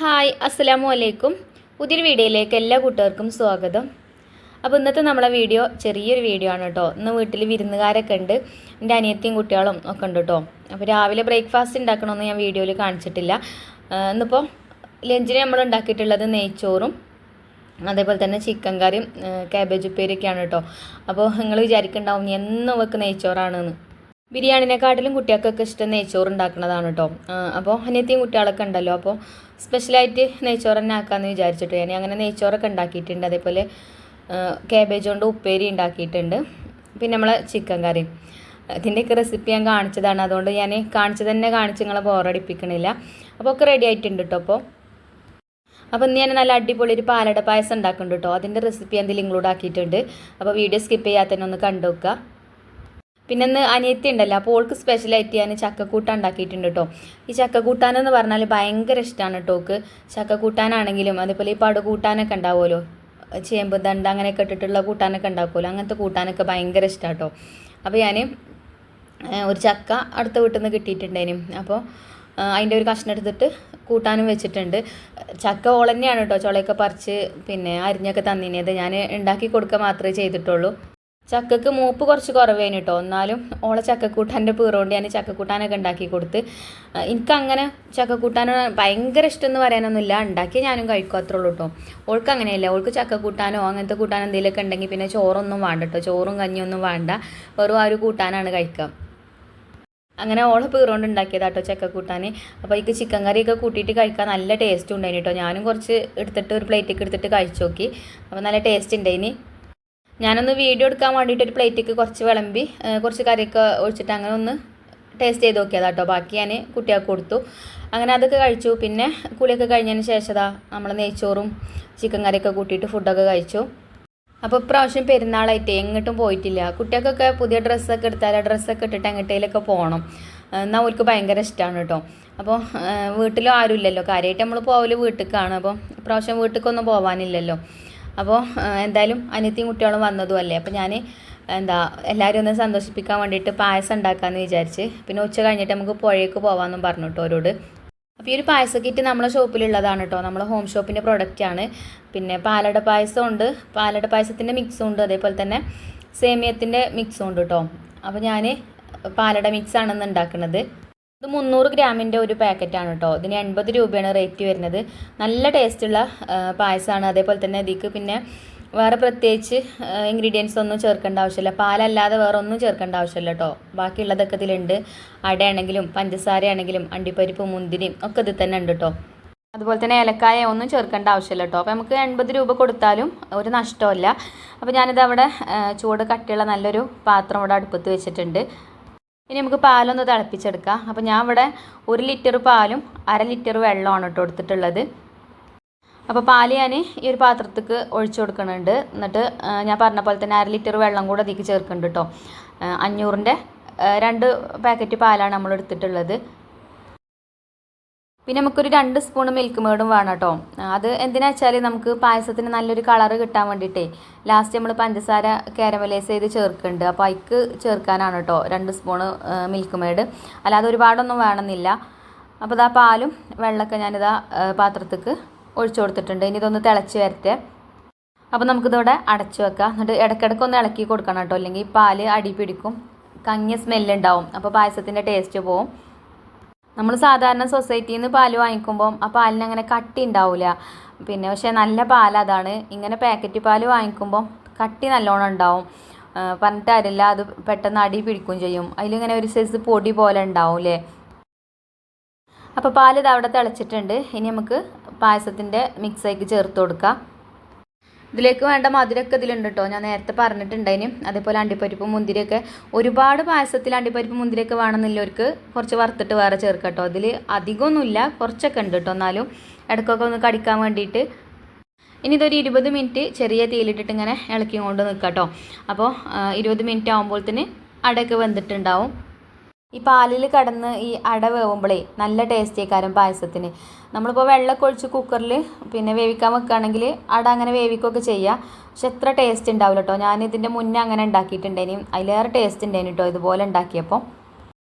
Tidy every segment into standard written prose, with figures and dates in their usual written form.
Hi അസ്സലാമു അലൈക്കും. പുതിയൊരു വീഡിയോയിലേക്ക് എല്ലാ കൂട്ടുകാർക്കും സ്വാഗതം. അപ്പോൾ ഇന്നത്തെ നമ്മളെ വീഡിയോ ചെറിയൊരു വീഡിയോ ആണ് കേട്ടോ. ഇന്ന് വീട്ടിൽ വിരുന്നുകാരൊക്കെ ഉണ്ട്, എൻ്റെ അനിയത്തിയും കുട്ടികളും ഒക്കെ ഉണ്ട് കേട്ടോ. അപ്പോൾ രാവിലെ ബ്രേക്ക്ഫാസ്റ്റ് ഉണ്ടാക്കണമെന്ന് ഞാൻ വീഡിയോയിൽ കാണിച്ചിട്ടില്ല. ഇന്നിപ്പോൾ ലഞ്ചിന് നമ്മൾ ഉണ്ടാക്കിയിട്ടുള്ളത് നെയ്ച്ചോറും അതേപോലെ തന്നെ ചിക്കൻ കറിയും കാബേജ് ഉപ്പേരിയൊക്കെയാണ് കേട്ടോ. അപ്പോൾ നിങ്ങൾ വിചാരിക്കുന്നുണ്ടാവും എന്നും വെക്ക് നെയ്ച്ചോറാണെന്ന്. ബിരിയാണിനെക്കാട്ടിലും കുട്ടികൾക്കൊക്കെ ഇഷ്ടം നെയ്ച്ചോറ് ഉണ്ടാക്കുന്നതാണ് കേട്ടോ. അപ്പോൾ അനിയത്തിയും കുട്ടികളൊക്കെ ഉണ്ടല്ലോ, അപ്പോൾ സ്പെഷ്യലായിട്ട് നെയ്ച്ചോറ് തന്നെ ആക്കാമെന്ന് വിചാരിച്ചിട്ട് ഞാൻ അങ്ങനെ നെയ്ച്ചോറൊക്കെ ഉണ്ടാക്കിയിട്ടുണ്ട്. അതേപോലെ കാബേജ് കൊണ്ട് ഉപ്പേരി ഉണ്ടാക്കിയിട്ടുണ്ട്. പിന്നെ നമ്മളെ ചിക്കൻ കറി ഇതിൻ്റെയൊക്കെ റെസിപ്പി ഞാൻ കാണിച്ചതാണ്, അതുകൊണ്ട് ഞാൻ കാണിച്ച് നിങ്ങളെ ബോറടിപ്പിക്കണില്ല. അപ്പോൾ ഒക്കെ റെഡി ആയിട്ടുണ്ട് കേട്ടോ. അപ്പോൾ ഇന്ന് ഞാൻ നല്ല അടിപൊളി ഒരു പാലട പായസം ഉണ്ടാക്കുന്നുണ്ട് കേട്ടോ. അതിൻ്റെ റെസിപ്പി എന്തെങ്കിലും ഇൻക്ലൂഡ് ആക്കിയിട്ടുണ്ട്. അപ്പോൾ വീഡിയോ സ്കിപ്പ് ചെയ്യാതെ തന്നെ ഒന്ന് കണ്ടു നോക്കുക. പിന്നെ ഇന്ന് അനിയത്തി ഉണ്ടല്ലോ, അപ്പോൾ ഓൾക്ക് സ്പെഷ്യലായിട്ട് ഞാൻ ചക്കക്കൂട്ടാൻ ഉണ്ടാക്കിയിട്ടുണ്ട് കേട്ടോ. ഈ ചക്കക്കൂട്ടാനെന്ന് പറഞ്ഞാൽ ഭയങ്കര ഇഷ്ടമാണ് കേട്ടോ ഓൾക്ക്. ചക്കക്കൂട്ടാനാണെങ്കിലും അതേപോലെ ഈ പടുകൂട്ടാനൊക്കെ ഉണ്ടാവുമല്ലോ, ചേമ്പ് ദണ്ട അങ്ങനെയൊക്കെ ഇട്ടിട്ടുള്ള കൂട്ടാനൊക്കെ ഉണ്ടാക്കുമല്ലോ, അങ്ങനത്തെ കൂട്ടാനൊക്കെ ഭയങ്കര ഇഷ്ടമാണ് കേട്ടോ. അപ്പോൾ ഞാൻ ഒരു ചക്ക അടുത്ത വീട്ടിൽ നിന്ന് കിട്ടിയിട്ടുണ്ടേനും, അപ്പോൾ അതിൻ്റെ ഒരു കഷ്ണം എടുത്തിട്ട് കൂട്ടാനും വെച്ചിട്ടുണ്ട്. ചക്ക ഓൾ തന്നെയാണ് കേട്ടോ ചുളയൊക്കെ പറിച്ച് പിന്നെ അരിഞ്ഞൊക്കെ തന്നിനത്. ഞാൻ ഉണ്ടാക്കി കൊടുക്കുക മാത്രമേ ചെയ്തിട്ടുള്ളൂ. ചക്കക്ക് മൂപ്പ് കുറച്ച് കുറവേന് കേട്ടോ, എന്നാലും ഓളെ ചക്കക്കൂട്ടാൻ്റെ പീറുകൊണ്ട് ഞാൻ ചക്കക്കൂട്ടാനൊക്കെ ഉണ്ടാക്കി കൊടുത്ത്. എനിക്കങ്ങനെ ചക്കക്കൂട്ടാൻ ഭയങ്കര ഇഷ്ടം എന്ന് പറയാനൊന്നുമില്ല, ഉണ്ടാക്കി ഞാനും കഴിക്കും അത്രേ ഉള്ളൂ കേട്ടോ. ഓൾക്ക് അങ്ങനെയല്ല, ഓൾക്ക് ചക്കക്കൂട്ടാനോ അങ്ങനത്തെ കൂട്ടാൻ എന്തെങ്കിലുമൊക്കെ ഉണ്ടെങ്കിൽ പിന്നെ ചോറൊന്നും വേണ്ട കേട്ടോ, ചോറും കഞ്ഞിയൊന്നും വേണ്ട, വെറും ആ ഒരു കൂട്ടാനാണ് കഴിക്കുക. അങ്ങനെ ഓളെ പീറുകൊണ്ട് ഉണ്ടാക്കിയതാട്ടോ ചക്കക്കൂട്ടാൻ. അപ്പോൾ എനിക്ക് ചിക്കൻ കറിയൊക്കെ കൂട്ടിയിട്ട് കഴിക്കാൻ നല്ല ടേസ്റ്റ് ഉണ്ടായിന് കേട്ടോ. ഞാനും കുറച്ച് എടുത്തിട്ട് ഒരു പ്ലേറ്റൊക്കെ എടുത്തിട്ട് കഴിച്ചു നോക്കി, അപ്പോൾ നല്ല ടേസ്റ്റ് ഉണ്ടായിന്. ഞാനൊന്ന് വീഡിയോ എടുക്കാൻ വേണ്ടിയിട്ട് ഒരു പ്ലേറ്റിക്ക് കുറച്ച് വിളമ്പി കുറച്ച് കറിയൊക്കെ ഒഴിച്ചിട്ട് അങ്ങനെ ഒന്ന് ടേസ്റ്റ് ചെയ്ത് നോക്കിയതാ കേട്ടോ. ബാക്കി ഞാൻ കുട്ടികൾക്ക് കൊടുത്തു. അങ്ങനെ അതൊക്കെ കഴിച്ചു. പിന്നെ കുളിയൊക്കെ കഴിഞ്ഞതിന് ശേഷം നമ്മൾ നെയ്ച്ചോറും ചിക്കൻ കറിയൊക്കെ കൂട്ടിയിട്ട് ഫുഡൊക്കെ കഴിച്ചു. അപ്പോൾ ഇപ്രാവശ്യം പെരുന്നാളായിട്ട് എങ്ങോട്ടും പോയിട്ടില്ല. കുട്ടികൾക്കൊക്കെ പുതിയ ഡ്രസ്സൊക്കെ എടുത്താൽ ഡ്രസ്സൊക്കെ ഇട്ടിട്ട് എങ്ങോട്ടേലൊക്കെ പോകണം, എന്നാൽ അവർക്ക് ഭയങ്കര ഇഷ്ടമാണ് കേട്ടോ. അപ്പോൾ വീട്ടിലും ആരും ഇല്ലല്ലോ, കാര്യമായിട്ട് നമ്മൾ പോകല് വീട്ടിലേക്കാണ്. അപ്പോൾ ഇപ്രാവശ്യം വീട്ടിലേക്കൊന്നും പോകാനില്ലല്ലോ. അപ്പോൾ എന്തായാലും അനിയത്തിയും കുട്ടികളും വന്നതും അല്ലേ, അപ്പോൾ ഞാൻ എല്ലാവരും ഒന്ന് സന്തോഷിപ്പിക്കാൻ വേണ്ടിയിട്ട് പായസം ഉണ്ടാക്കാമെന്ന് വിചാരിച്ച്. പിന്നെ ഉച്ച കഴിഞ്ഞിട്ട് നമുക്ക് പുഴയ്ക്ക് പോകാമെന്നും പറഞ്ഞു കേട്ടോ അവരോട്. അപ്പോൾ ഈ ഒരു പായസ കിറ്റ് നമ്മളെ ഷോപ്പിലുള്ളതാണ് കേട്ടോ, നമ്മളെ ഹോം ഷോപ്പിൻ്റെ പ്രൊഡക്റ്റാണ്. പിന്നെ പാലട പായസം ഉണ്ട്, പാലട പായസത്തിൻ്റെ മിക്സും ഉണ്ട്, അതേപോലെ തന്നെ സേമിയത്തിൻ്റെ മിക്സും ഉണ്ട് കേട്ടോ. അപ്പോൾ ഞാൻ പാലട മിക്സാണെന്ന് ഉണ്ടാക്കുന്നത്. ഇത് 300 ഗ്രാമിൻ്റെ ഒരു പാക്കറ്റാണ് കേട്ടോ. ഇതിന് 80 രൂപയാണ് റേറ്റ് വരുന്നത്. നല്ല ടേസ്റ്റുള്ള പായസമാണ്. അതേപോലെ തന്നെ ഇതിക്ക് പിന്നെ വേറെ പ്രത്യേകിച്ച് ഇൻഗ്രീഡിയൻസ് ഒന്നും ചേർക്കേണ്ട ആവശ്യമില്ല, പാലല്ലാതെ വേറെ ഒന്നും ചേർക്കേണ്ട ആവശ്യമില്ല കേട്ടോ. ബാക്കിയുള്ളതൊക്കെ ഇതിലുണ്ട്. അടയാണെങ്കിലും പഞ്ചസാരയാണെങ്കിലും അണ്ടിപ്പരിപ്പ് മുന്തിരിയും ഒക്കെ ഇതിൽ തന്നെ ഉണ്ട് കേട്ടോ. അതുപോലെ തന്നെ ഏലക്കായ ഒന്നും ചേർക്കേണ്ട ആവശ്യമില്ല കേട്ടോ. അപ്പോൾ നമുക്ക് 80 രൂപ കൊടുത്താലും ഒരു നഷ്ടമില്ല. അപ്പോൾ ഞാനിത് അവിടെ ചൂട് കട്ടിയുള്ള നല്ലൊരു പാത്രം ഇവിടെ അടുപ്പത്ത് വെച്ചിട്ടുണ്ട്. ഇനി നമുക്ക് പാലൊന്ന് തിളപ്പിച്ചെടുക്കാം. അപ്പോൾ ഞാൻ ഇവിടെ 1 ലിറ്റർ പാലും 1/2 ലിറ്റർ വെള്ളമാണ് കേട്ടോ എടുത്തിട്ടുള്ളത്. അപ്പോൾ പാല് ഞാൻ ഈ ഒരു പാത്രത്തേക്ക് ഒഴിച്ചു കൊടുക്കുന്നുണ്ട്. എന്നിട്ട് ഞാൻ പറഞ്ഞ പോലെ തന്നെ 1/2 ലിറ്റർ വെള്ളം കൂടെ അതിലേക്ക് ചേർക്കുന്നുണ്ട് കേട്ടോ. 500ൻ്റെ 2 പാക്കറ്റ് പാലാണ് നമ്മൾ എടുത്തിട്ടുള്ളത്. പിന്നെ നമുക്കൊരു 2 സ്പൂൺ മിൽക്ക് മേഡും വേണം കേട്ടോ. അത് എന്തിനാ വെച്ചാൽ നമുക്ക് പായസത്തിന് നല്ലൊരു കളറ് കിട്ടാൻ വേണ്ടിയിട്ടേ ലാസ്റ്റ് നമ്മൾ പഞ്ചസാര കാരമലൈസ് ചെയ്ത് ചേർക്കുന്നുണ്ട്. അപ്പോൾ അതിക്ക് ചേർക്കാനാണ് കേട്ടോ 2 സ്പൂണ് മിൽക്ക് മേഡ്, അല്ലാതെ ഒരുപാടൊന്നും വേണമെന്നില്ല. അപ്പോൾ ഇതാ പാലും വെള്ളമൊക്കെ ഞാനിതാ പാത്രത്തേക്ക് ഒഴിച്ചു കൊടുത്തിട്ടുണ്ട്. ഇനി ഇതൊന്ന് തിളച്ച് വരട്ടെ. അപ്പോൾ നമുക്കിതോടെ അടച്ചു വെക്കാം. എന്നിട്ട് ഇടയ്ക്കിടയ്ക്ക് ഒന്ന് ഇളക്കി കൊടുക്കണം കേട്ടോ, അല്ലെങ്കിൽ പാല് അടി പിടിക്കും, കങ്ങിയ സ്മെല്ലുണ്ടാവും, അപ്പോൾ പായസത്തിൻ്റെ ടേസ്റ്റ് പോവും. നമ്മൾ സാധാരണ സൊസൈറ്റിയിൽ നിന്ന് പാല് വാങ്ങിക്കുമ്പം ആ പാലിന് അങ്ങനെ കട്ടി ഉണ്ടാവില്ല. പിന്നെ പക്ഷേ നല്ല പാലതാണ്. ഇങ്ങനെ പാക്കറ്റ് പാല് വാങ്ങിക്കുമ്പം കട്ടി നല്ലോണം ഉണ്ടാവും. പറഞ്ഞിട്ട് കാര്യമില്ല, അത് പെട്ടെന്ന് അടി പിടിക്കുകയും ചെയ്യും. അതിലിങ്ങനെ ഒരു സൈസ് പൊടി പോലെ ഉണ്ടാവും അല്ലേ. അപ്പോൾ പാൽ ഇത് അവിടെ തിളച്ചിട്ടുണ്ട്. ഇനി നമുക്ക് പായസത്തിൻ്റെ മിക്സാക്കി ചേർത്ത് കൊടുക്കാം. ഇതിലേക്ക് വേണ്ട മധുരമൊക്കെ ഇതിലുണ്ട് കേട്ടോ, ഞാൻ നേരത്തെ പറഞ്ഞിട്ടുണ്ടായിന്. അതേപോലെ അണ്ടിപ്പരിപ്പ് മുന്തിരിയൊക്കെ ഒരുപാട് പായസത്തിൽ അണ്ടിപ്പരിപ്പ് മുന്തിരിയൊക്കെ വേണമെന്നില്ലവർക്ക് കുറച്ച് വറുത്തിട്ട് വേറെ ചേർക്കാം കേട്ടോ. ഇതിൽ അധികമൊന്നുമില്ല, കുറച്ചൊക്കെ ഉണ്ട് കേട്ടോ, എന്നാലും ഇടയ്ക്കൊക്കെ ഒന്ന് കടിക്കാൻ വേണ്ടിയിട്ട്. ഇനി ഇതൊരു 20 മിനിറ്റ് ചെറിയ തീയിലിട്ടിട്ട് ഇങ്ങനെ ഇളക്കി കൊണ്ട് നിൽക്കാം കേട്ടോ. അപ്പോൾ 20 മിനിറ്റ് ആകുമ്പോഴത്തേന് അടയൊക്കെ വെന്തിട്ടുണ്ടാവും. ഈ പാലിൽ കടന്ന് ഈ അട വേവുമ്പോഴേ നല്ല ടേസ്റ്റേക്കാരം പായസത്തിന്. നമ്മളിപ്പോൾ വെള്ളമൊക്കെ ഒഴിച്ച് കുക്കറിൽ പിന്നെ വേവിക്കാൻ വെക്കുകയാണെങ്കിൽ അട അങ്ങനെ വേവിക്കുകയൊക്കെ ചെയ്യുക, പക്ഷെ എത്ര ടേസ്റ്റ് ഉണ്ടാവില്ല കേട്ടോ. ഞാനിതിൻ്റെ മുന്നേ അങ്ങനെ ഉണ്ടാക്കിയിട്ടുണ്ടേനും അതിലേറെ ടേസ്റ്റ് ഉണ്ടായിന് കേട്ടോ ഇതുപോലെ ഉണ്ടാക്കിയപ്പോൾ.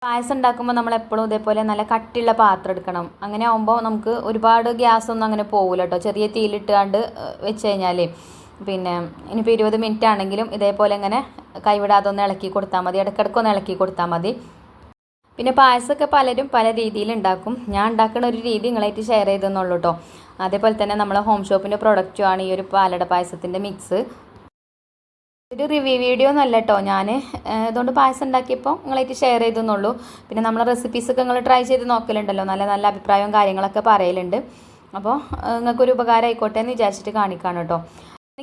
പായസം ഉണ്ടാക്കുമ്പോൾ നമ്മൾ എപ്പോഴും ഇതേപോലെ നല്ല കട്ടിയുള്ള പാത്രം എടുക്കണം. അങ്ങനെ ആകുമ്പോൾ നമുക്ക് ഒരുപാട് ഗ്യാസൊന്നും അങ്ങനെ പോകില്ല കേട്ടോ. ചെറിയ തീയിലിട്ടാണ്ട് വെച്ച് കഴിഞ്ഞാൽ പിന്നെ ഇനിയിപ്പോൾ 20 മിനിറ്റ് ആണെങ്കിലും ഇതേപോലെ ഇങ്ങനെ കൈവിടാതെ ഒന്ന് ഇളക്കി കൊടുത്താൽ മതി. ഇടയ്ക്കിടയ്ക്കൊന്ന് ഇളക്കി കൊടുത്താൽ മതി. പിന്നെ പായസമൊക്കെ പലരും പല രീതിയിൽ ഉണ്ടാക്കും. ഞാൻ ഉണ്ടാക്കുന്ന ഒരു രീതി നിങ്ങളായിട്ട് ഷെയർ ചെയ്തെന്നുള്ളൂ കേട്ടോ. അതേപോലെ തന്നെ നമ്മളെ ഹോം ഷോപ്പിൻ്റെ പ്രൊഡക്റ്റുമാണ് ഈ ഒരു പാലട പായസത്തിൻ്റെ മിക്സ്. ഒരു റിവ്യൂ വീഡിയോ ഒന്നല്ല കേട്ടോ. ഞാൻ അതുകൊണ്ട് പായസം ഉണ്ടാക്കിയപ്പോൾ നിങ്ങളായിട്ട് ഷെയർ ചെയ്തെന്നുള്ളൂ. പിന്നെ നമ്മളെ റെസിപ്പീസൊക്കെ നിങ്ങൾ ട്രൈ ചെയ്ത് നോക്കലുണ്ടല്ലോ, നല്ല നല്ല അഭിപ്രായവും കാര്യങ്ങളൊക്കെ പറയലുണ്ട്. അപ്പോൾ നിങ്ങൾക്കൊരു ഉപകാരം ആയിക്കോട്ടെ എന്ന് വിചാരിച്ചിട്ട് കാണിക്കാണ് കേട്ടോ.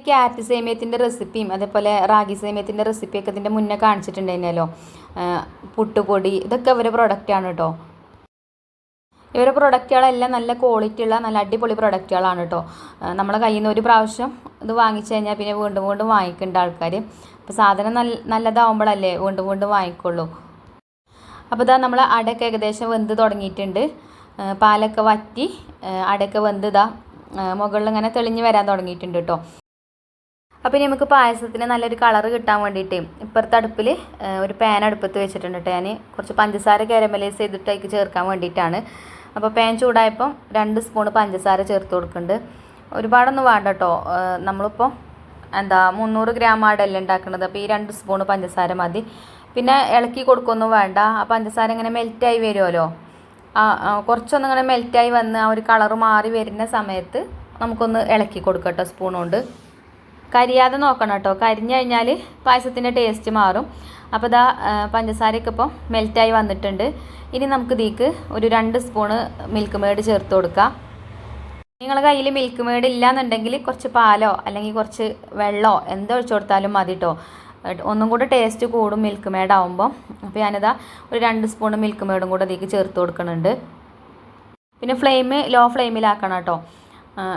ക്യാരറ്റ് സേമിയത്തിൻ്റെ റെസിപ്പിയും അതേപോലെ റാഗി സേമിയത്തിൻ്റെ റെസിപ്പിയൊക്കെ ഇതിൻ്റെ മുന്നേ കാണിച്ചിട്ടുണ്ടായിരുന്നല്ലോ. പുട്ടുപൊടി ഇതൊക്കെ ഇവരുടെ പ്രൊഡക്റ്റാണ് കേട്ടോ. ഇവരുടെ പ്രൊഡക്റ്റുകളെല്ലാം നല്ല ക്വാളിറ്റി ഉള്ള നല്ല അടിപൊളി പ്രൊഡക്റ്റുകളാണ് കേട്ടോ. നമ്മളെ കയ്യിൽ നിന്ന് ഒരു പ്രാവശ്യം ഇത് വാങ്ങിച്ചു കഴിഞ്ഞാൽ പിന്നെ വീണ്ടും വീണ്ടും വാങ്ങിക്കേണ്ട ആൾക്കാർ. അപ്പോൾ സാധനം നല്ലതാവുമ്പോഴല്ലേ വീണ്ടും വീണ്ടും വാങ്ങിക്കുള്ളൂ. അപ്പോൾ ഇതാ നമ്മൾ അടയൊക്കെ ഏകദേശം വെന്ത് തുടങ്ങിയിട്ടുണ്ട്. പാലൊക്കെ വറ്റി അടയൊക്കെ വെന്ത് ഇതാ മുകളിൽ ഇങ്ങനെ തെളിഞ്ഞ് വരാൻ തുടങ്ങിയിട്ടുണ്ട് കേട്ടോ. അപ്പോൾ ഇനി നമുക്ക് പായസത്തിന് നല്ലൊരു കളറ് കിട്ടാൻ വേണ്ടിയിട്ട് ഇപ്പുറത്തെ അടുപ്പിൽ ഒരു പാൻ അടുപ്പത്ത് വെച്ചിട്ടുണ്ട് കേട്ടോ. ഞാൻ കുറച്ച് പഞ്ചസാര കാരമലൈസ് ചെയ്തിട്ട് അതിലേക്ക് ചേർക്കാൻ വേണ്ടിയിട്ടാണ്. അപ്പോൾ പാൻ ചൂടായപ്പം 2 സ്പൂൺ പഞ്ചസാര ചേർത്ത് കൊടുക്കുന്നുണ്ട്. ഒരുപാടൊന്നും വേണ്ട കേട്ടോ. നമ്മളിപ്പോൾ 300 ഗ്രാം ആടല്ലേ ഉണ്ടാക്കുന്നത്. അപ്പോൾ ഈ 2 സ്പൂൺ പഞ്ചസാര മതി. പിന്നെ ഇളക്കി കൊടുക്കൊന്നും വേണ്ട. ആ പഞ്ചസാര ഇങ്ങനെ മെൽറ്റായി വരുമല്ലോ. കുറച്ചൊന്നും ഇങ്ങനെ മെൽറ്റായി വന്ന് ആ ഒരു കളറ് മാറി വരുന്ന സമയത്ത് നമുക്കൊന്ന് ഇളക്കി കൊടുക്കാം കേട്ടോ സ്പൂൺ കൊണ്ട്. കരിയാതെ നോക്കണം കേട്ടോ. കരിഞ്ഞു കഴിഞ്ഞാൽ പായസത്തിൻ്റെ ടേസ്റ്റ് മാറും. അപ്പോൾ ഇതാ പഞ്ചസാരയൊക്കെ ഇപ്പോൾ മെൽറ്റായി വന്നിട്ടുണ്ട്. ഇനി നമുക്ക് ഇതിലേക്ക് ഒരു 2 സ്പൂണ് മിൽക്ക് മേഡ് ചേർത്ത് കൊടുക്കാം. നിങ്ങളുടെ കയ്യിൽ മിൽക്ക് മേഡ് ഇല്ലയെന്നുണ്ടെങ്കിൽ കുറച്ച് പാലോ അല്ലെങ്കിൽ കുറച്ച് വെള്ളമോ എന്തോ ഒഴിച്ചു കൊടുത്താലും മതി കേട്ടോ. ഒന്നും കൂടെ ടേസ്റ്റ് കൂടും മിൽക്ക് മേഡ് ആവുമ്പോൾ. അപ്പോൾ ഞാനിതാ ഒരു 2 സ്പൂണ് മിൽക്ക് മേഡും കൂടെ ഇതിലേക്ക് ചേർത്ത് കൊടുക്കുന്നുണ്ട്. പിന്നെ ഫ്ലെയിം ലോ ഫ്ലെയിമിലാക്കണം കേട്ടോ.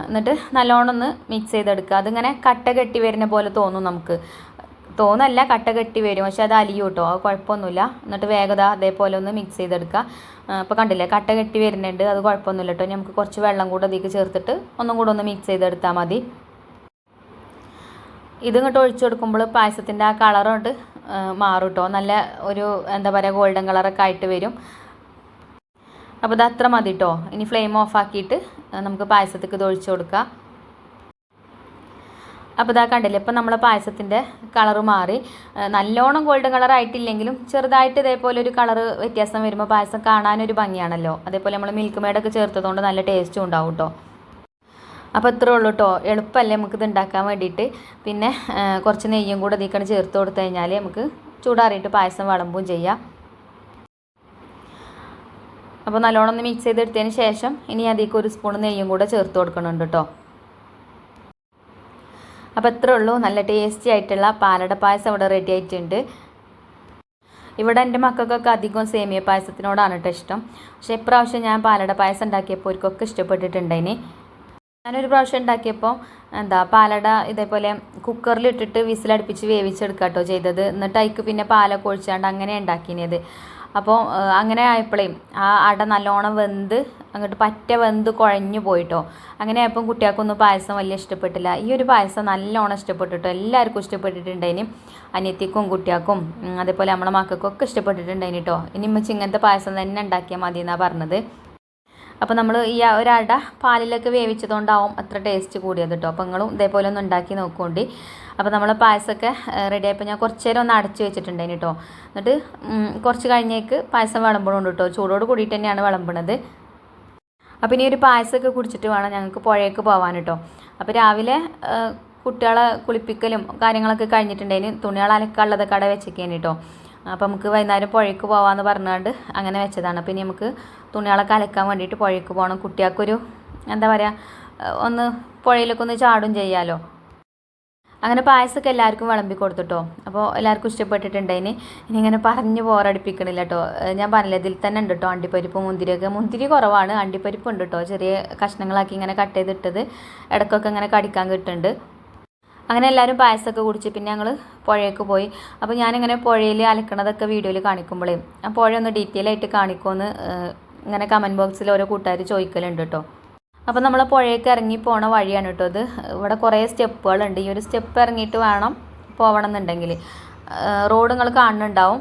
എന്നിട്ട് നല്ലോണം ഒന്ന് മിക്സ് ചെയ്തെടുക്കുക. അതിങ്ങനെ കട്ട കെട്ടി വരുന്ന പോലെ തോന്നും നമുക്ക്. തോന്നല്ല, കട്ട കെട്ടി വരും. പക്ഷെ അത് അലിയും കേട്ടോ. അത് കുഴപ്പമൊന്നുമില്ല. എന്നിട്ട് വേഗത അതേപോലെ ഒന്ന് മിക്സ് ചെയ്തെടുക്കുക. അപ്പോൾ കണ്ടില്ലേ കട്ട കെട്ടി വരുന്നുണ്ട്. അത് കുഴപ്പമൊന്നുമില്ല കേട്ടോ. നമുക്ക് കുറച്ച് വെള്ളം കൂടെ അതിലേക്ക് ചേർത്തിട്ട് ഒന്നും കൂടെ ഒന്ന് മിക്സ് ചെയ്തെടുത്താൽ മതി. ഇതിങ്ങോട്ട് ഒഴിച്ചു കൊടുക്കുമ്പോൾ പായസത്തിൻ്റെ ആ കളറോട്ട് മാറും കേട്ടോ. നല്ല ഒരു ഗോൾഡൻ കളറൊക്കെ ആയിട്ട് വരും. അപ്പോൾ ഇത് അത്ര മതി കേട്ടോ. ഇനി ഫ്ലെയിം ഓഫ് ആക്കിയിട്ട് നമുക്ക് പായസത്തേക്ക് ഇത് ഒഴിച്ചു കൊടുക്കാം. അപ്പോൾ ഇതാ കണ്ടില്ലേ, ഇപ്പം നമ്മളെ പായസത്തിൻ്റെ കളറ് മാറി. നല്ലോണം ഗോൾഡൻ കളർ ആയിട്ടില്ലെങ്കിലും ചെറുതായിട്ട് ഇതേപോലെ ഒരു കളറ് വ്യത്യാസം വരുമ്പോൾ പായസം കാണാനൊരു ഭംഗിയാണല്ലോ. അതേപോലെ നമ്മൾ മിൽക്ക് മേഡൊക്കെ ചേർത്തതുകൊണ്ട് നല്ല ടേസ്റ്റും ഉണ്ടാവും കേട്ടോ. അപ്പോൾ ഇത്രേ ഉള്ളൂ കേട്ടോ. എളുപ്പമല്ലേ നമുക്കിത് ഉണ്ടാക്കാൻ വേണ്ടിയിട്ട്. പിന്നെ കുറച്ച് നെയ്യും കൂടെ ഇതിലേക്കാണ് ചേർത്ത് കൊടുത്തു കഴിഞ്ഞാൽ നമുക്ക് ചൂടാറിയിട്ട് പായസം വിളമ്പും ചെയ്യാം. അപ്പോൾ നല്ലോണം ഒന്ന് മിക്സ് ചെയ്തെടുത്തതിന് ശേഷം ഇനി അതിലേക്ക് 1 സ്പൂൺ നെയ്യും കൂടെ ചേർത്ത് കൊടുക്കുന്നുണ്ട് കേട്ടോ. അപ്പോൾ ഇത്രേ ഉള്ളൂ. നല്ല ടേസ്റ്റി ആയിട്ടുള്ള പാലട പായസം ഇവിടെ റെഡി ആയിട്ടുണ്ട്. ഇവിടെ എൻ്റെ മക്കൾക്കൊക്കെ അധികം സേമിയ പായസത്തിനോടാണ് കേട്ടോ ഇഷ്ടം. പക്ഷേ ഇപ്രാവശ്യം ഞാൻ പാലട പായസം ഉണ്ടാക്കിയപ്പോൾ അവർക്കൊക്കെ ഇഷ്ടപ്പെട്ടിട്ടുണ്ടായിന്. ഞാനൊരു പ്രാവശ്യം ഉണ്ടാക്കിയപ്പോൾ പാലട ഇതേപോലെ കുക്കറിലിട്ടിട്ട് വിസിലടുപ്പിച്ച് വേവിച്ചെടുക്കുക കേട്ടോ ചെയ്തത്. എന്നിട്ട് അതിക്ക് പിന്നെ പാലൊക്കെ ഒഴിച്ചാണ്ട് അങ്ങനെ ഉണ്ടാക്കിയത്. അപ്പോൾ അങ്ങനെ ആയപ്പോഴേ ആ അട നല്ലോണം വെന്ത് അങ്ങോട്ട് പറ്റ വെന്ത് കുഴഞ്ഞു പോയിട്ടോ. അങ്ങനെ ആയപ്പം കുട്ടികൾക്കൊന്നും പായസം വലിയ ഇഷ്ടപ്പെട്ടില്ല. ഈ ഒരു പായസം നല്ലോണം ഇഷ്ടപ്പെട്ടിട്ടോ. എല്ലാവർക്കും ഇഷ്ടപ്പെട്ടിട്ടുണ്ടായിന്. അനിയത്തിക്കും കുട്ടികൾക്കും അതേപോലെ നമ്മളെ മക്കൾക്കൊക്കെ ഇഷ്ടപ്പെട്ടിട്ടുണ്ടായിന് കേട്ടോ. ഇനി ഉമ്മച്ചി ഇങ്ങനത്തെ പായസം തന്നെ ഉണ്ടാക്കിയാൽ മതി എന്നാണ് പറഞ്ഞത്. അപ്പോൾ നമ്മൾ ഈ ഒരട പാലിലൊക്കെ വേവിച്ചതുകൊണ്ടാവും അത്ര ടേസ്റ്റ് കൂടിയത് കേട്ടോ. അപ്പോൾ നിങ്ങളും ഇതേപോലെ ഒന്ന് ഉണ്ടാക്കി നോക്കുകൊണ്ട്. അപ്പോൾ നമ്മൾ പായസമൊക്കെ റെഡി ആയപ്പോൾ ഞാൻ കുറച്ച് നേരം ഒന്ന് അടച്ച് വെച്ചിട്ടുണ്ടായിന് കേട്ടോ. എന്നിട്ട് കുറച്ച് കഴിഞ്ഞേക്ക് പായസം വിളമ്പണുണ്ട് കേട്ടോ. ചൂടോട് കൂടിയിട്ട് തന്നെയാണ് വിളമ്പണത്. അപ്പോൾ ഇനി ഒരു പായസമൊക്കെ കുടിച്ചിട്ട് വേണം ഞങ്ങൾക്ക് പുഴയ്ക്ക് പോകാൻ കേട്ടോ. അപ്പോൾ രാവിലെ കുട്ടികളെ കുളിപ്പിക്കലും കാര്യങ്ങളൊക്കെ കഴിഞ്ഞിട്ടുണ്ടായിന്. തുണികൾ അലക്കാനുള്ളതൊക്കെ അവിടെ വെച്ചേക്കേന് കേട്ടോ. അപ്പോൾ നമുക്ക് വൈകുന്നേരം പുഴയ്ക്ക് പോകാമെന്ന് പറഞ്ഞുകൊണ്ട് അങ്ങനെ വെച്ചതാണ്. അപ്പോൾ ഇനി നമുക്ക് തുണികളൊക്കെ അലക്കാൻ വേണ്ടിയിട്ട് പുഴയ്ക്ക് പോകണം. കുട്ടികൾക്കൊരു ഒന്ന് പുഴയിലൊക്കെ ഒന്ന് ചാടും ചെയ്യാമല്ലോ. അങ്ങനെ പായസമൊക്കെ എല്ലാവർക്കും വിളമ്പി കൊടുത്തിട്ടോ. അപ്പോൾ എല്ലാവർക്കും ഇഷ്ടപ്പെട്ടിട്ടുണ്ടായിന്. ഇനി ഇങ്ങനെ പറഞ്ഞ് ബോറടിപ്പിക്കണില്ല കേട്ടോ. ഞാൻ പറഞ്ഞില്ല ഇതിൽ തന്നെ ഉണ്ട് കേട്ടോ അണ്ടിപ്പരിപ്പ് മുന്തിരിയൊക്കെ. മുന്തിരി കുറവാണ്, അണ്ടിപ്പരിപ്പ് ഉണ്ട് കേട്ടോ. ചെറിയ കഷ്ണങ്ങളാക്കി ഇങ്ങനെ കട്ട് ചെയ്തിട്ടത് ഇടയ്ക്കൊക്കെ ഇങ്ങനെ കടിക്കാൻ കിട്ടുന്നുണ്ട്. അങ്ങനെ എല്ലാവരും പായസമൊക്കെ കുടിച്ച് പിന്നെ ഞങ്ങൾ പുഴയ്ക്ക് പോയി. അപ്പോൾ ഞാനിങ്ങനെ പുഴയിൽ അലക്കണതൊക്കെ വീഡിയോയിൽ കാണിക്കുമ്പോഴേ ആ പുഴ ഒന്ന് ഡീറ്റെയിൽ ആയിട്ട് കാണിക്കുമെന്ന് ഇങ്ങനെ കമൻറ്റ് ബോക്സിൽ ഓരോ കൂട്ടുകാർ ചോദിക്കലുണ്ട് കേട്ടോ. അപ്പോൾ നമ്മൾ പുഴയ്ക്ക് ഇറങ്ങി പോണ വഴിയാണ് കേട്ടോ ഇത്. ഇവിടെ കുറേ സ്റ്റെപ്പുകളുണ്ട്. ഈ ഒരു സ്റ്റെപ്പ് ഇറങ്ങിയിട്ട് വേണം പോകണം എന്നുണ്ടെങ്കിൽ. റോഡ് നിങ്ങൾ കാണുന്നുണ്ടാവും.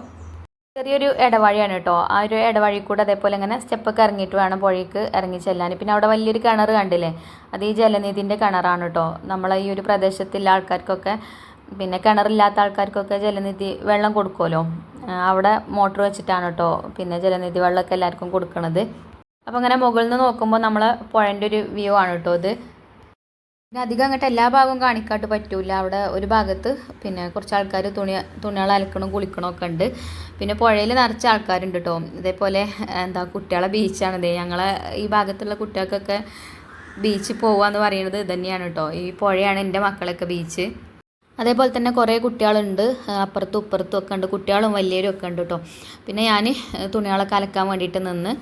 ചെറിയൊരു ഇടവഴിയാണ് കേട്ടോ. ആ ഒരു ഇടവഴി കൂടെ അതേപോലെ ഇങ്ങനെ സ്റ്റെപ്പൊക്കെ ഇറങ്ങിയിട്ട് വേണം പുഴയ്ക്ക് ഇറങ്ങി ചെല്ലാൻ. പിന്നെ അവിടെ വലിയൊരു കിണർ കണ്ടില്ലേ, അത് ഈ ജലനിധിൻ്റെ കിണറാണ് കേട്ടോ. നമ്മളെ ഈ ഒരു പ്രദേശത്തുള്ള ആൾക്കാർക്കൊക്കെ, പിന്നെ കിണറില്ലാത്ത ആൾക്കാർക്കൊക്കെ ജലനിധി വെള്ളം കൊടുക്കുമല്ലോ, അവിടെ മോട്ടർ വെച്ചിട്ടാണ് കേട്ടോ പിന്നെ ജലനിധി വെള്ളമൊക്കെ എല്ലാവർക്കും കൊടുക്കണത്. അപ്പോൾ അങ്ങനെ മുകളിൽ നിന്ന് നോക്കുമ്പോൾ നമ്മൾ പുഴൻ്റെ ഒരു വ്യൂ ആണ് കേട്ടോ ഇത്. പിന്നെ അധികം അങ്ങോട്ട് എല്ലാ ഭാഗവും കാണിക്കാട്ട് പറ്റൂല. അവിടെ ഒരു ഭാഗത്ത് പിന്നെ കുറച്ച് ആൾക്കാർ തുണികൾ അലക്കണം കുളിക്കണം ഒക്കെ ഉണ്ട്. പിന്നെ പുഴയിൽ നിറച്ച ആൾക്കാരുണ്ട് കേട്ടോ. ഇതേപോലെ കുട്ടികളെ ബീച്ചാണിത്. ഞങ്ങളെ ഈ ഭാഗത്തുള്ള കുട്ടികൾക്കൊക്കെ ബീച്ചിൽ പോവാന്ന് പറയുന്നത് ഇത് തന്നെയാണ് കേട്ടോ. ഈ പുഴയാണ് എൻ്റെ മക്കളൊക്കെ ബീച്ച്. അതേപോലെ തന്നെ കുറേ കുട്ടികളുണ്ട്, അപ്പുറത്തും ഇപ്പുറത്തും ഒക്കെ ഉണ്ട്, കുട്ടികളും വലിയവരും ഒക്കെ ഉണ്ട് കേട്ടോ. പിന്നെ ഞാൻ തുണികളൊക്കെ അലക്കാൻ വേണ്ടിയിട്ട് നിന്ന്.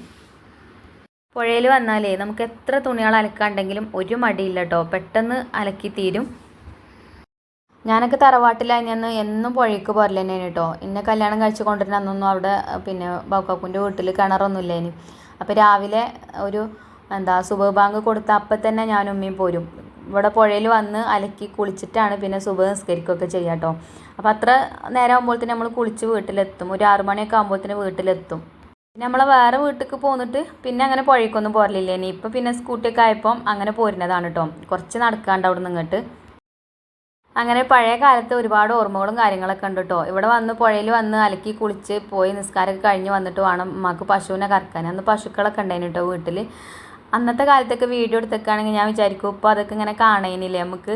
പുഴയിൽ വന്നാലേ നമുക്ക് എത്ര തുണികൾ അലക്കാണ്ടെങ്കിലും ഒരു മടിയില്ല കേട്ടോ, പെട്ടെന്ന് അലക്കി തീരും. ഞാനൊക്കെ തറവാട്ടിലായിരുന്നു എന്നും പുഴയ്ക്ക് പോരൽ തന്നെയാണ് കേട്ടോ. എന്നെ കല്യാണം കഴിച്ച് കൊണ്ടുവരുന്ന അന്നൊന്നും അവിടെ പിന്നെ ബൗക്കാക്കുൻ്റെ വീട്ടിൽ കിണറൊന്നും ഇല്ലേനി. അപ്പോൾ രാവിലെ ഒരു സുബഹ് ബാങ്ക് കൊടുത്ത അപ്പം തന്നെ ഞാനും ഉമ്മയും പോരും. ഇവിടെ പുഴയിൽ വന്ന് അലക്കി കുളിച്ചിട്ടാണ് പിന്നെ സുബഹ് നിസ്കരിക്കുകയൊക്കെ ചെയ്യുക കേട്ടോ. അപ്പോൾ അത്ര നേരം ആകുമ്പോഴത്തേന് നമ്മൾ കുളിച്ച് വീട്ടിലെത്തും. ഒരു 6 മണിയൊക്കെ ആകുമ്പോഴത്തേന് വീട്ടിലെത്തും. പിന്നെ നമ്മളെ വേറെ വീട്ടിലേക്ക് പോന്നിട്ട് പിന്നെ അങ്ങനെ പുഴയ്ക്കൊന്നും പോരലില്ല. ഇനി ഇപ്പം പിന്നെ സ്കൂട്ടിയൊക്കെ ആയപ്പം അങ്ങനെ പോരുന്നതാണ് കേട്ടോ. കുറച്ച് നടക്കാണ്ട് അവിടെ നിന്ന് ഇങ്ങോട്ട്. അങ്ങനെ പഴയ കാലത്ത് ഒരുപാട് ഓർമ്മകളും കാര്യങ്ങളൊക്കെ ഉണ്ട് കേട്ടോ. ഇവിടെ വന്ന് പുഴയിൽ വന്ന് അലക്കി കുളിച്ച് പോയി നിസ്കാരമൊക്കെ കഴിഞ്ഞ് വന്നിട്ട് വേണം ഉമ്മാക്ക് പശുവിനെ കറക്കാൻ. അന്ന് പശുക്കളൊക്കെ ഉണ്ടായിരുന്നു കേട്ടോ വീട്ടിൽ. അന്നത്തെ കാലത്തൊക്കെ വീഡിയോ എടുത്തൊക്കെയാണെങ്കിൽ ഞാൻ വിചാരിക്കും ഇപ്പോൾ അതൊക്കെ ഇങ്ങനെ കാണേനില്ലേ നമുക്ക്.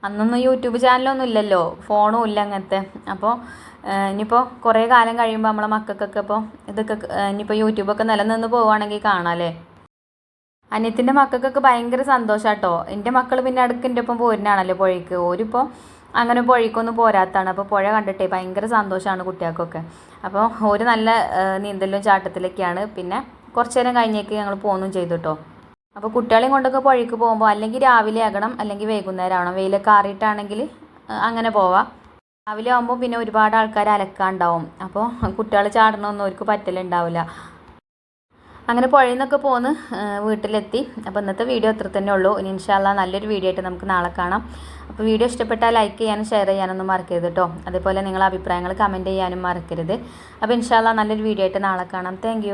അന്നൊന്നും യൂട്യൂബ് ചാനലൊന്നും ഇല്ലല്ലോ, ഫോണും ഇല്ല അങ്ങനത്തെ. അപ്പോൾ ഇനിയിപ്പോൾ കുറേ കാലം കഴിയുമ്പോൾ നമ്മളെ മക്കൾക്കൊക്കെ ഇപ്പോൾ ഇതൊക്കെ ഇനിയിപ്പോൾ യൂട്യൂബൊക്കെ നിലനിന്ന് പോവുകയാണെങ്കിൽ കാണാമല്ലേ. അനിയത്തിൻ്റെ മക്കൾക്കൊക്കെ ഭയങ്കര സന്തോഷമാണ് കേട്ടോ. എൻ്റെ മക്കൾ പിന്നെ അടുക്ക് എൻ്റെ ഒപ്പം പോരുന്നതാണല്ലോ പുഴയ്ക്ക്. ഓരിപ്പോൾ അങ്ങനെ പുഴയ്ക്കൊന്നും പോരാത്താണ്. അപ്പോൾ പുഴ കണ്ടിട്ടേ ഭയങ്കര സന്തോഷമാണ് കുട്ടികൾക്കൊക്കെ. അപ്പോൾ ഒരു നല്ല നീന്തലും ചാട്ടത്തിലൊക്കെയാണ്. പിന്നെ കുറച്ച് നേരം കഴിഞ്ഞേക്ക് ഞങ്ങൾ പോകുന്നും ചെയ്തു കേട്ടോ. അപ്പോൾ കുട്ടികളെയും കൊണ്ടൊക്കെ പുഴയ്ക്ക് പോകുമ്പോൾ അല്ലെങ്കിൽ രാവിലെ ആകണം അല്ലെങ്കിൽ വൈകുന്നേരം ആവണം. വെയിലൊക്കെ ആറിയിട്ടാണെങ്കിൽ അങ്ങനെ പോവാം. രാവിലെ ആകുമ്പോൾ പിന്നെ ഒരുപാട് ആൾക്കാർ അലക്കാണ്ടാവും. അപ്പോൾ കുട്ടികൾ ചാടണമൊന്നും അവർക്ക് പറ്റലുണ്ടാവില്ല. അങ്ങനെ പുഴയിൽ നിന്നൊക്കെ പോന്ന് വീട്ടിലെത്തി. അപ്പോൾ ഇന്നത്തെ വീഡിയോ അത്ര തന്നെ ഉള്ളൂ. ഇനി ഇൻഷാ അല്ലാഹ് നല്ലൊരു വീഡിയോ ആയിട്ട് നമുക്ക് നാളെ കാണാം. അപ്പോൾ വീഡിയോ ഇഷ്ടപ്പെട്ടാൽ ലൈക്ക് ചെയ്യാനും ഷെയർ ചെയ്യാനൊന്നും മറക്കരുത് കേട്ടോ. അതേപോലെ നിങ്ങളുടെ അഭിപ്രായങ്ങൾ കമൻറ്റ് ചെയ്യാനും മറക്കരുത്. അപ്പോൾ ഇൻഷാ അല്ലാഹ് നല്ലൊരു വീഡിയോ ആയിട്ട് നാളെ കാണാം. താങ്ക്